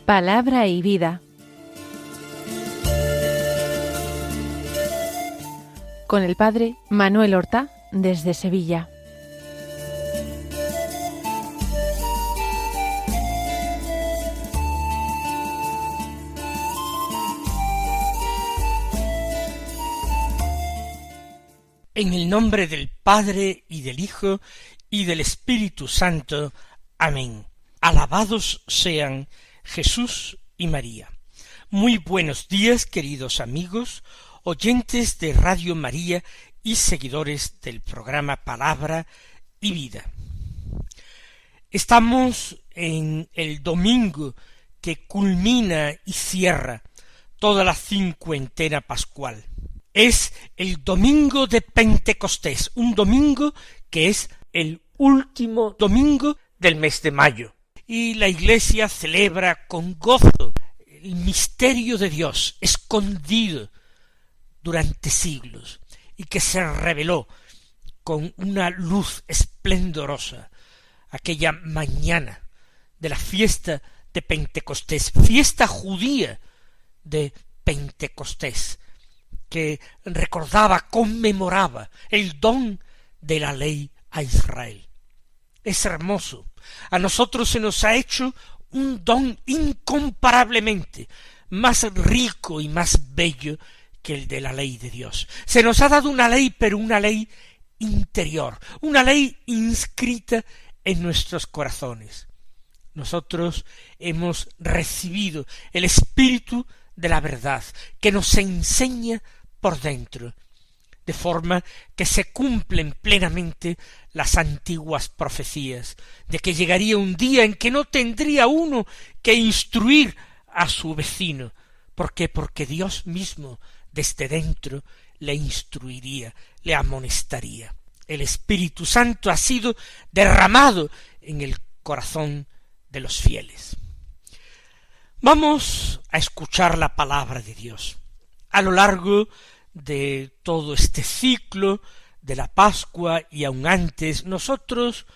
Palabra y vida. Con el padre Manuel Horta, desde Sevilla. En el nombre del Padre, y del Hijo, y del Espíritu Santo. Amén. Alabados sean Jesús y María. Muy buenos días, queridos amigos, oyentes de Radio María y seguidores del programa Palabra y Vida. Estamos en el domingo que culmina y cierra toda la cincuentena pascual. Es el domingo de Pentecostés, un domingo que es el último domingo del mes de mayo. Y la Iglesia celebra con gozo el misterio de Dios escondido durante siglos y que se reveló con una luz esplendorosa aquella mañana de la fiesta de Pentecostés, fiesta judía de Pentecostés, que recordaba, conmemoraba el don de la ley a Israel. Es hermoso. A nosotros se nos ha hecho un don incomparablemente más rico y más bello que el de la ley de Dios. Se nos ha dado una ley, pero una ley interior, una ley inscrita en nuestros corazones. Nosotros hemos recibido el Espíritu de la verdad, que nos enseña por dentro, de forma que se cumplen plenamente las antiguas profecías, de que llegaría un día en que no tendría uno que instruir a su vecino. ¿Por qué? Porque Dios mismo desde dentro le instruiría, le amonestaría. El Espíritu Santo ha sido derramado en el corazón de los fieles. Vamos a escuchar la palabra de Dios. A lo largo de todo este ciclo de la Pascua y aun antes, nosotros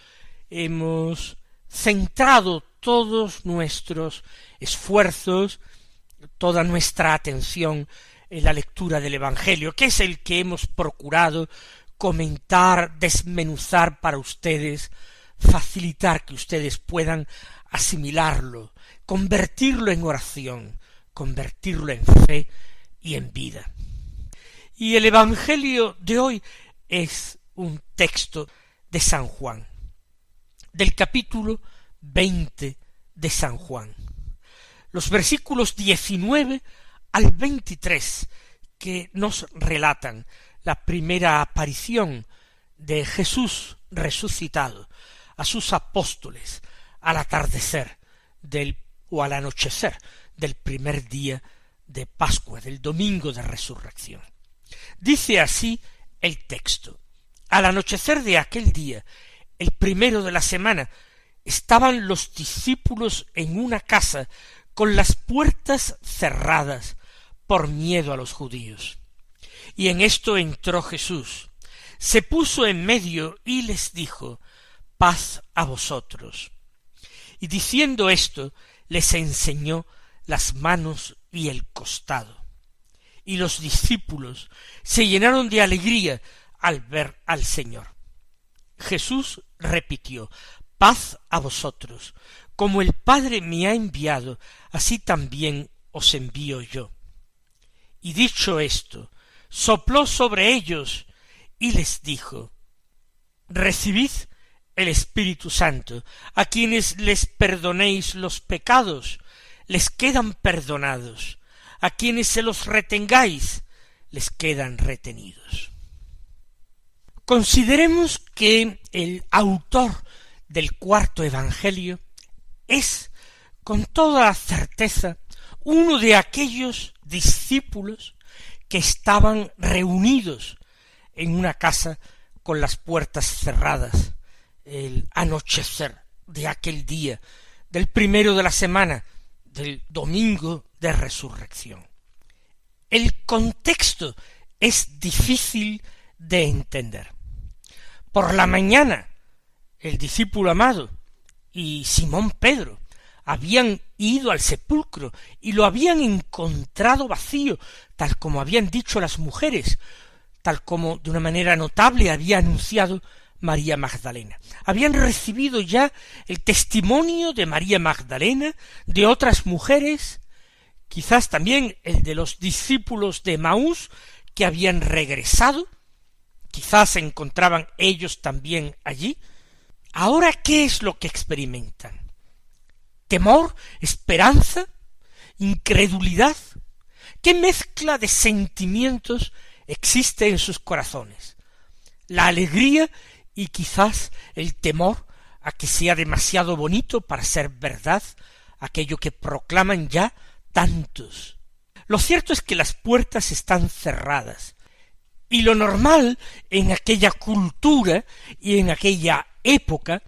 hemos centrado todos nuestros esfuerzos, toda nuestra atención en la lectura del Evangelio, que es el que hemos procurado comentar, desmenuzar para ustedes, facilitar que ustedes puedan asimilarlo, convertirlo en oración, convertirlo en fe y en vida. Y el Evangelio de hoy es un texto de San Juan, del capítulo 20 de San Juan. Los versículos 19 al 23 que nos relatan la primera aparición de Jesús resucitado a sus apóstoles al atardecer o al anochecer del primer día de Pascua, del domingo de resurrección. Dice así el texto: al anochecer de aquel día, el primero de la semana, estaban los discípulos en una casa con las puertas cerradas por miedo a los judíos. Y en esto entró Jesús, se puso en medio y les dijo: paz a vosotros. Y diciendo esto, les enseñó las manos y el costado. Y los discípulos se llenaron de alegría al ver al Señor. Jesús repitió: paz a vosotros. Como el Padre me ha enviado, así también os envío yo. Y dicho esto, sopló sobre ellos y les dijo: recibid el Espíritu Santo. A quienes les perdonéis los pecados, les quedan perdonados. A quienes se los retengáis, les quedan retenidos. Consideremos que el autor del cuarto Evangelio es, con toda certeza, uno de aquellos discípulos que estaban reunidos en una casa con las puertas cerradas el anochecer de aquel día, del primero de la semana, del domingo de resurrección. El contexto es difícil de entender. Por la mañana, el discípulo amado y Simón Pedro habían ido al sepulcro y lo habían encontrado vacío, tal como habían dicho las mujeres, tal como de una manera notable había anunciado María Magdalena. Habían recibido ya el testimonio de María Magdalena, de otras mujeres, quizás también el de los discípulos de Emaús que habían regresado, quizás se encontraban ellos también allí. Ahora, ¿qué es lo que experimentan? ¿Temor? ¿Esperanza? ¿Incredulidad? ¿Qué mezcla de sentimientos existe en sus corazones? La alegría y quizás el temor a que sea demasiado bonito para ser verdad, aquello que proclaman ya tantos. Lo cierto es que las puertas están cerradas, y lo normal en aquella cultura y en aquella época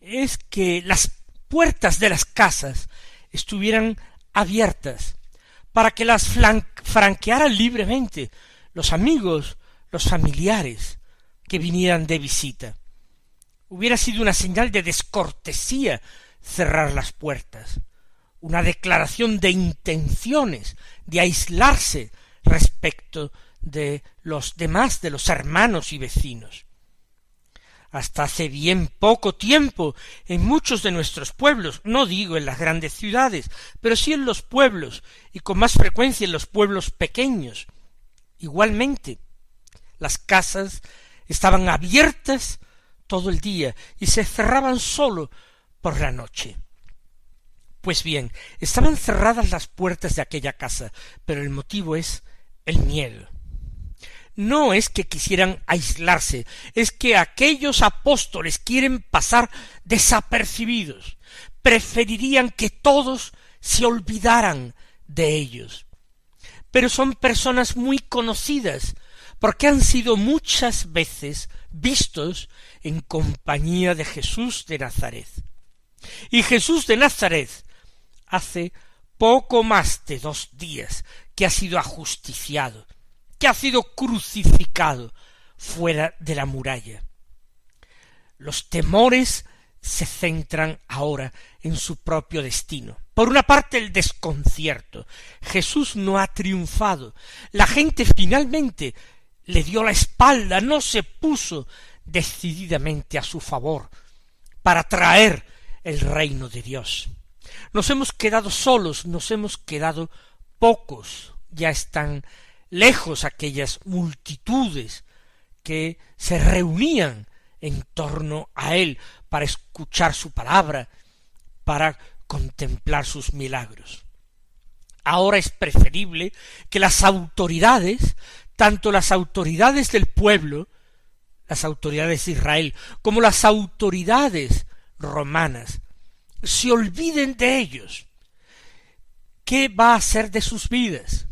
es que las puertas de las casas estuvieran abiertas para que las franquearan libremente los amigos, los familiares que vinieran de visita. Hubiera sido una señal de descortesía cerrar las puertas, una declaración de intenciones, de aislarse respecto de los demás, de los hermanos y vecinos. Hasta hace bien poco tiempo, en muchos de nuestros pueblos, no digo en las grandes ciudades, pero sí en los pueblos, y con más frecuencia en los pueblos pequeños, igualmente, las casas estaban abiertas todo el día y se cerraban sólo por la noche. Pues bien, estaban cerradas las puertas de aquella casa, pero el motivo es el miedo. No es que quisieran aislarse, es que aquellos apóstoles quieren pasar desapercibidos, preferirían que todos se olvidaran de ellos. Pero son personas muy conocidas, porque han sido muchas veces vistos en compañía de Jesús de Nazaret. Y Jesús de Nazaret hace poco más de 2 días que ha sido ajusticiado, que ha sido crucificado fuera de la muralla. Los temores se centran ahora en su propio destino. Por una parte, el desconcierto. Jesús no ha triunfado. La gente finalmente le dio la espalda, no se puso decididamente a su favor para traer el reino de Dios. Nos hemos quedado solos, nos hemos quedado pocos. Ya están lejos aquellas multitudes que se reunían en torno a él para escuchar su palabra, para contemplar sus milagros. Ahora es preferible que las autoridades, tanto las autoridades del pueblo, las autoridades de Israel, como las autoridades romanas, se olviden de ellos. ¿Qué va a ser de sus vidas?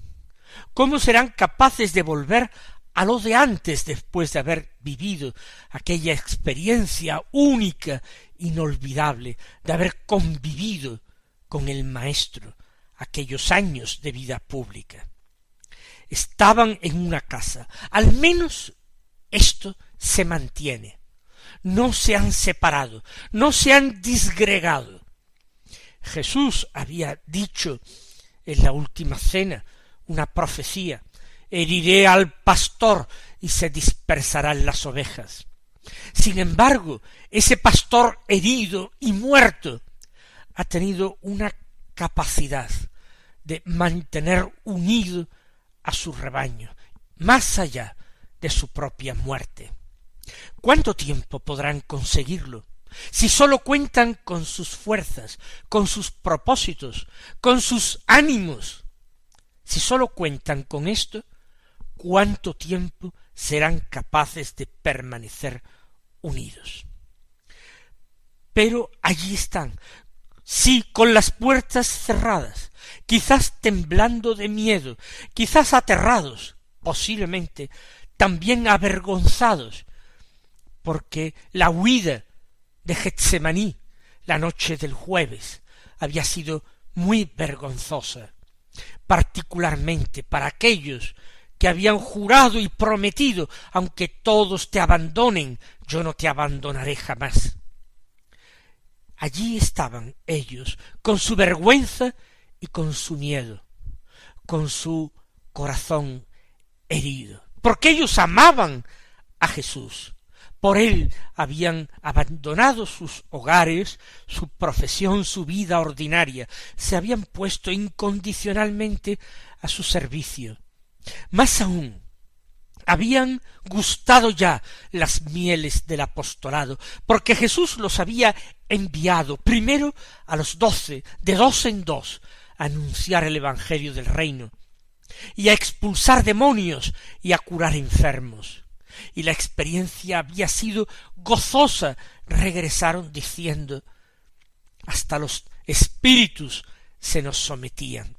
¿Cómo serán capaces de volver a lo de antes después de haber vivido aquella experiencia única, inolvidable, de haber convivido con el Maestro aquellos años de vida pública? Estaban en una casa, al menos esto se mantiene. No se han separado, no se han disgregado. Jesús había dicho en la última cena una profecía: heriré al pastor y se dispersarán las ovejas. Sin embargo, ese pastor herido y muerto ha tenido una capacidad de mantener unido a su rebaño, más allá de su propia muerte. ¿Cuánto tiempo podrán conseguirlo? Si sólo cuentan con sus fuerzas, con sus propósitos, con sus ánimos, si sólo cuentan con esto, ¿cuánto tiempo serán capaces de permanecer unidos? Pero allí están, sí, con las puertas cerradas, quizás temblando de miedo, quizás aterrados, posiblemente también avergonzados, porque la huida de Getsemaní la noche del jueves había sido muy vergonzosa. particularmente para aquellos que habían jurado y prometido: aunque todos te abandonen, yo no te abandonaré jamás. Allí estaban ellos, con su vergüenza y con su miedo, con su corazón herido, porque ellos amaban a Jesús. Por él habían abandonado sus hogares, su profesión, su vida ordinaria, se habían puesto incondicionalmente a su servicio. Más aún, habían gustado ya las mieles del apostolado, porque Jesús los había enviado primero a los 12, de 2 en 2, a anunciar el evangelio del reino, y a expulsar demonios y a curar enfermos. Y la experiencia había sido gozosa. Regresaron diciendo: hasta los espíritus se nos sometían.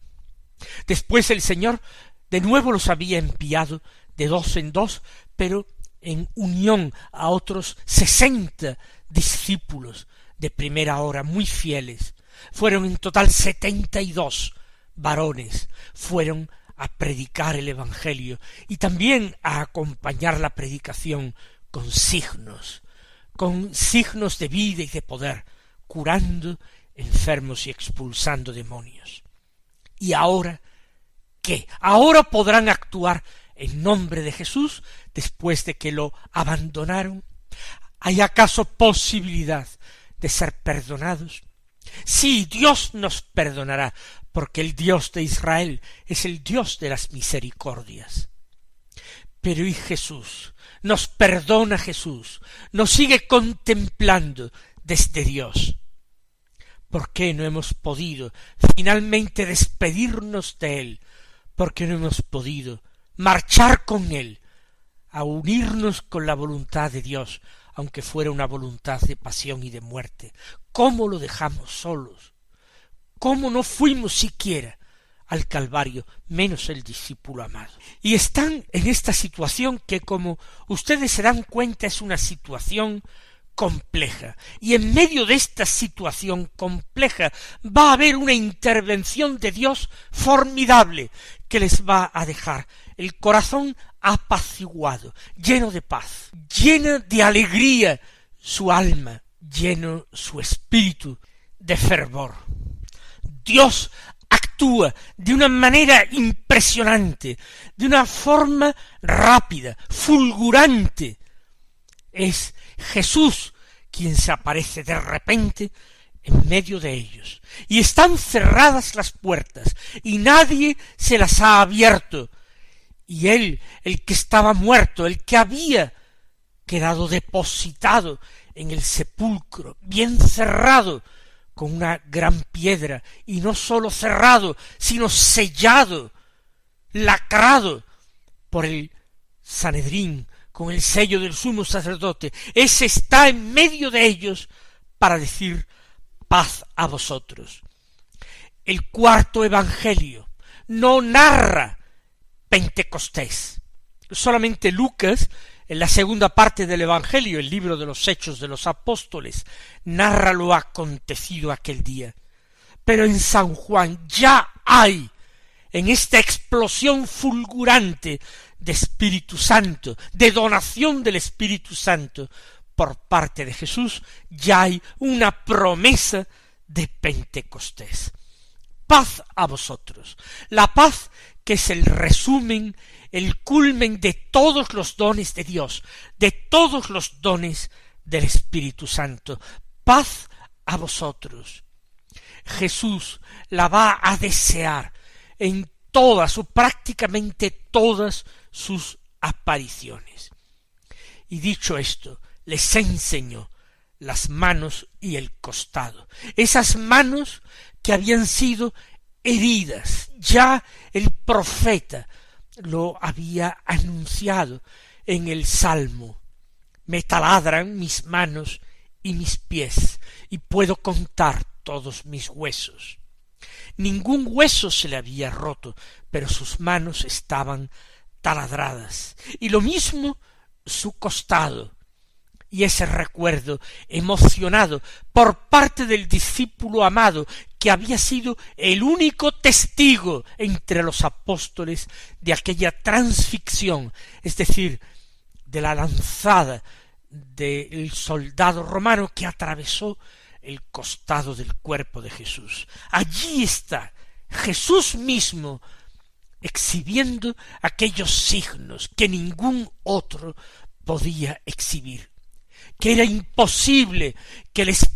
Después el Señor de nuevo los había enviado de 2 en 2, pero en unión a otros 60 discípulos de primera hora, muy fieles. Fueron en total 72 varones, fueron a predicar el evangelio y también a acompañar la predicación con signos de vida y de poder, curando enfermos y expulsando demonios. ¿Y ahora qué? ¿Ahora podrán actuar en nombre de Jesús después de que lo abandonaron? ¿Hay acaso posibilidad de ser perdonados? Sí, Dios nos perdonará, porque el Dios de Israel es el Dios de las misericordias. Pero ¿y Jesús? Nos perdona Jesús, nos sigue contemplando desde Dios. ¿Por qué no hemos podido finalmente despedirnos de Él? ¿Por qué no hemos podido marchar con Él, a unirnos con la voluntad de Dios, aunque fuera una voluntad de pasión y de muerte? ¿Cómo lo dejamos solos? ¿Cómo no fuimos siquiera al Calvario, menos el discípulo amado? Y están en esta situación que, como ustedes se dan cuenta, es una situación compleja. Y en medio de esta situación compleja va a haber una intervención de Dios formidable que les va a dejar el corazón apaciguado, lleno de paz, llena de alegría su alma, lleno su espíritu de fervor. Dios actúa de una manera impresionante, de una forma rápida, fulgurante. Es Jesús quien se aparece de repente en medio de ellos, y están cerradas las puertas, y nadie se las ha abierto, y él, el que estaba muerto, el que había quedado depositado en el sepulcro, bien cerrado, con una gran piedra, y no sólo cerrado, sino sellado, lacrado por el Sanedrín, con el sello del sumo sacerdote. Ese está en medio de ellos para decir: paz a vosotros. El cuarto evangelio no narra Pentecostés. Solamente Lucas, en la segunda parte del evangelio, el libro de los Hechos de los Apóstoles, narra lo acontecido aquel día. Pero en San Juan ya hay, en esta explosión fulgurante de Espíritu Santo, de donación del Espíritu Santo por parte de Jesús, ya hay una promesa de Pentecostés. Paz a vosotros. La paz que es el resumen, el culmen de todos los dones de Dios, de todos los dones del Espíritu Santo. Paz a vosotros. Jesús la va a desear en todas o prácticamente todas sus apariciones. Y dicho esto, les enseñó las manos y el costado. Esas manos que habían sido heridas. Ya el profeta lo había anunciado en el Salmo: me taladran mis manos y mis pies, y puedo contar todos mis huesos. Ningún hueso se le había roto, pero sus manos estaban taladradas, y lo mismo su costado. Y ese recuerdo emocionado por parte del discípulo amado, porque había sido el único testigo entre los apóstoles de aquella transfixión, es decir, de la lanzada del soldado romano que atravesó el costado del cuerpo de Jesús. Allí está Jesús mismo exhibiendo aquellos signos que ningún otro podía exhibir, que era imposible que el espíritu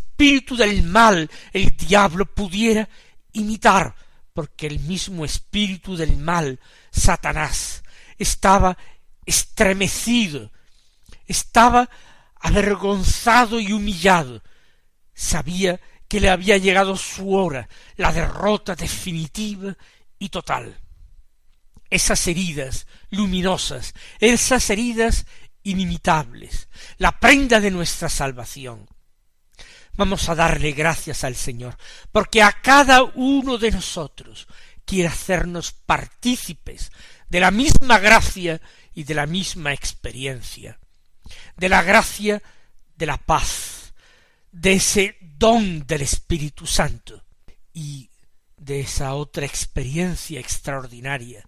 del mal, el diablo, pudiera imitar, porque el mismo espíritu del mal, Satanás, estaba estremecido, estaba avergonzado y humillado. Sabía que le había llegado su hora, la derrota definitiva y total. Esas heridas luminosas, esas heridas inimitables, la prenda de nuestra salvación. Vamos a darle gracias al Señor, porque a cada uno de nosotros quiere hacernos partícipes de la misma gracia y de la misma experiencia, de la gracia de la paz, de ese don del Espíritu Santo y de esa otra experiencia extraordinaria,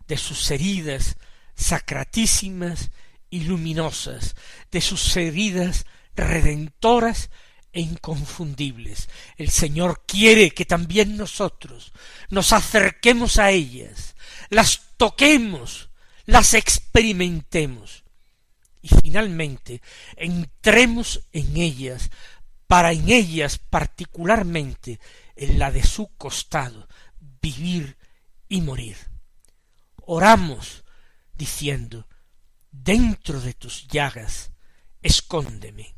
de sus heridas sacratísimas y luminosas, de sus heridas redentoras e inconfundibles. El Señor quiere que también nosotros nos acerquemos a ellas, las toquemos, las experimentemos y finalmente entremos en ellas, para en ellas particularmente, en la de su costado, vivir y morir. Oramos diciendo: dentro de tus llagas, escóndeme.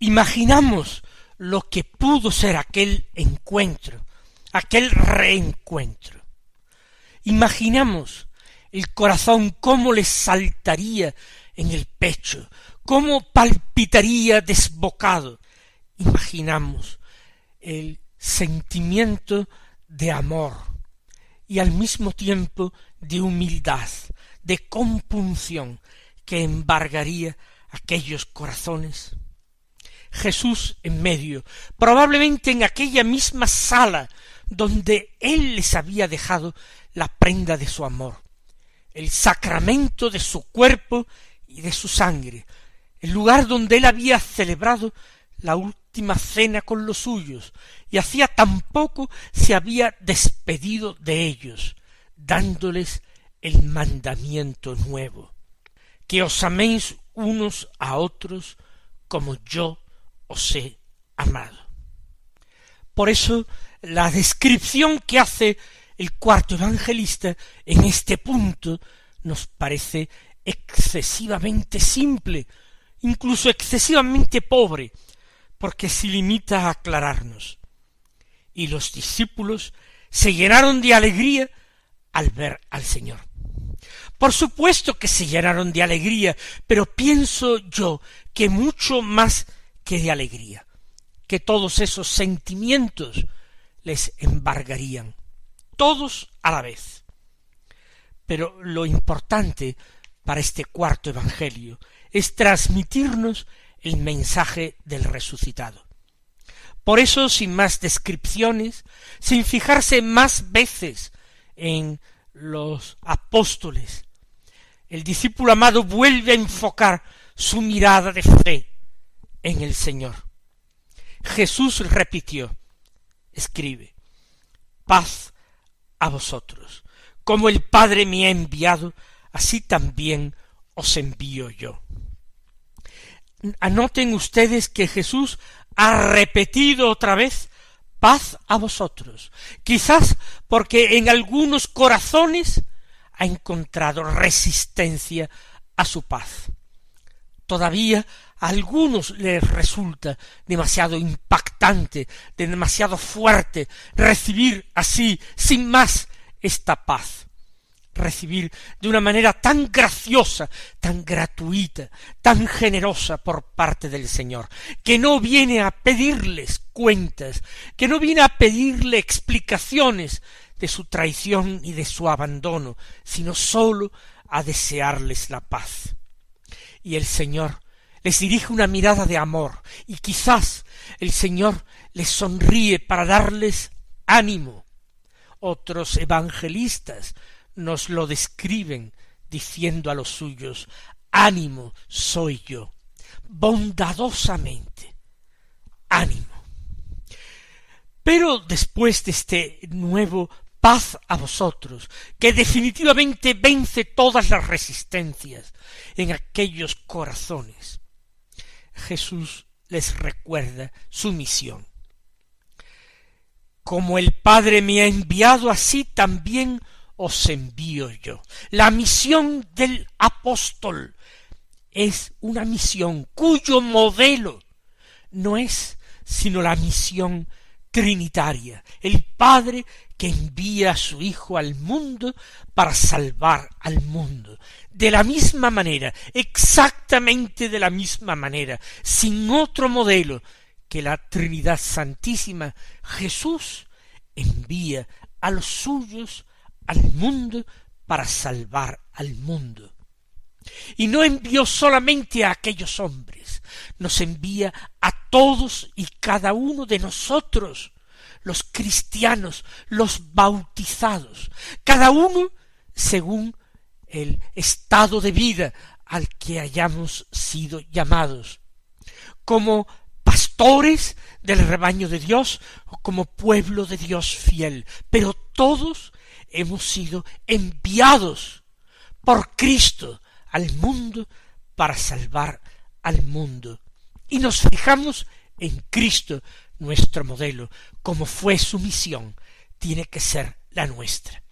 Imaginamos lo que pudo ser aquel encuentro, aquel reencuentro. Imaginamos el corazón cómo le saltaría en el pecho, cómo palpitaría desbocado. Imaginamos el sentimiento de amor y al mismo tiempo de humildad, de compunción que embargaría aquellos corazones. Jesús en medio, probablemente en aquella misma sala donde Él les había dejado la prenda de su amor, el sacramento de su cuerpo y de su sangre, el lugar donde Él había celebrado la última cena con los suyos, y hacía tan poco se había despedido de ellos, dándoles el mandamiento nuevo: que os améis unos a otros como yo os he amado. Por eso la descripción que hace el cuarto evangelista en este punto nos parece excesivamente simple, incluso excesivamente pobre, porque se limita a aclararnos: y los discípulos se llenaron de alegría al ver al Señor. Por supuesto que se llenaron de alegría, pero pienso yo que mucho más que de alegría, que todos esos sentimientos les embargarían, todos a la vez. Pero lo importante para este cuarto evangelio es transmitirnos el mensaje del resucitado. Por eso, sin más descripciones, sin fijarse más veces en los apóstoles, el discípulo amado vuelve a enfocar su mirada de fe en el Señor. Jesús repitió, escribe, paz a vosotros. Como el Padre me ha enviado, así también os envío yo. Anoten ustedes que Jesús ha repetido otra vez, paz a vosotros. Quizás porque en algunos corazones ha encontrado resistencia a su paz. Todavía a algunos les resulta demasiado impactante, demasiado fuerte recibir así, sin más, esta paz. Recibir de una manera tan graciosa, tan gratuita, tan generosa por parte del Señor, que no viene a pedirles cuentas, que no viene a pedirle explicaciones de su traición y de su abandono, sino sólo a desearles la paz. Y el Señor les dirige una mirada de amor, y quizás el Señor les sonríe para darles ánimo. Otros evangelistas nos lo describen diciendo a los suyos, ánimo soy yo, bondadosamente, ánimo. Pero después de este nuevo paz a vosotros, que definitivamente vence todas las resistencias en aquellos corazones, Jesús les recuerda su misión. Como el Padre me ha enviado, así también os envío yo. La misión del apóstol es una misión cuyo modelo no es sino la misión trinitaria, el Padre que envía a su Hijo al mundo para salvar al mundo. De la misma manera, exactamente de la misma manera, sin otro modelo que la Trinidad Santísima, Jesús envía a los suyos al mundo para salvar al mundo. Y no envió solamente a aquellos hombres, nos envía a todos y cada uno de nosotros, los cristianos, los bautizados, cada uno según el estado de vida al que hayamos sido llamados, como pastores del rebaño de Dios o como pueblo de Dios fiel, pero todos hemos sido enviados por Cristo al mundo para salvar al mundo. Y nos fijamos en Cristo, nuestro modelo, como fue su misión, tiene que ser la nuestra.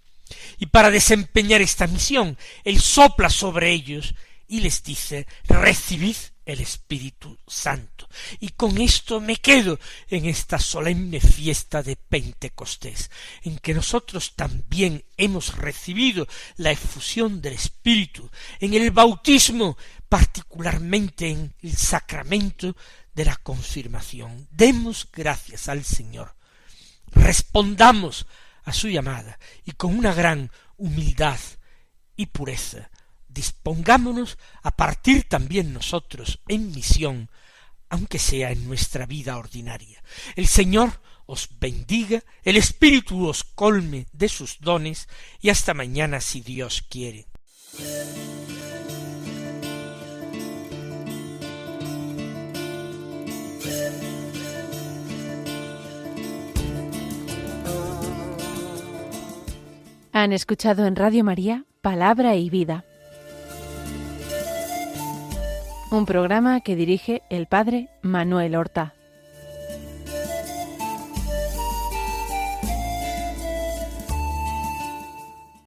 Y para desempeñar esta misión, Él sopla sobre ellos y les dice, recibid el Espíritu Santo. Y con esto me quedo en esta solemne fiesta de Pentecostés, en que nosotros también hemos recibido la efusión del Espíritu, en el bautismo, particularmente en el sacramento de la confirmación. Demos gracias al Señor, respondamos a su llamada y con una gran humildad y pureza dispongámonos a partir también nosotros en misión, aunque sea en nuestra vida ordinaria. El Señor os bendiga, el Espíritu os colme de sus dones y hasta mañana si Dios quiere. Han escuchado en Radio María Palabra y Vida, un programa que dirige el Padre Manuel Horta.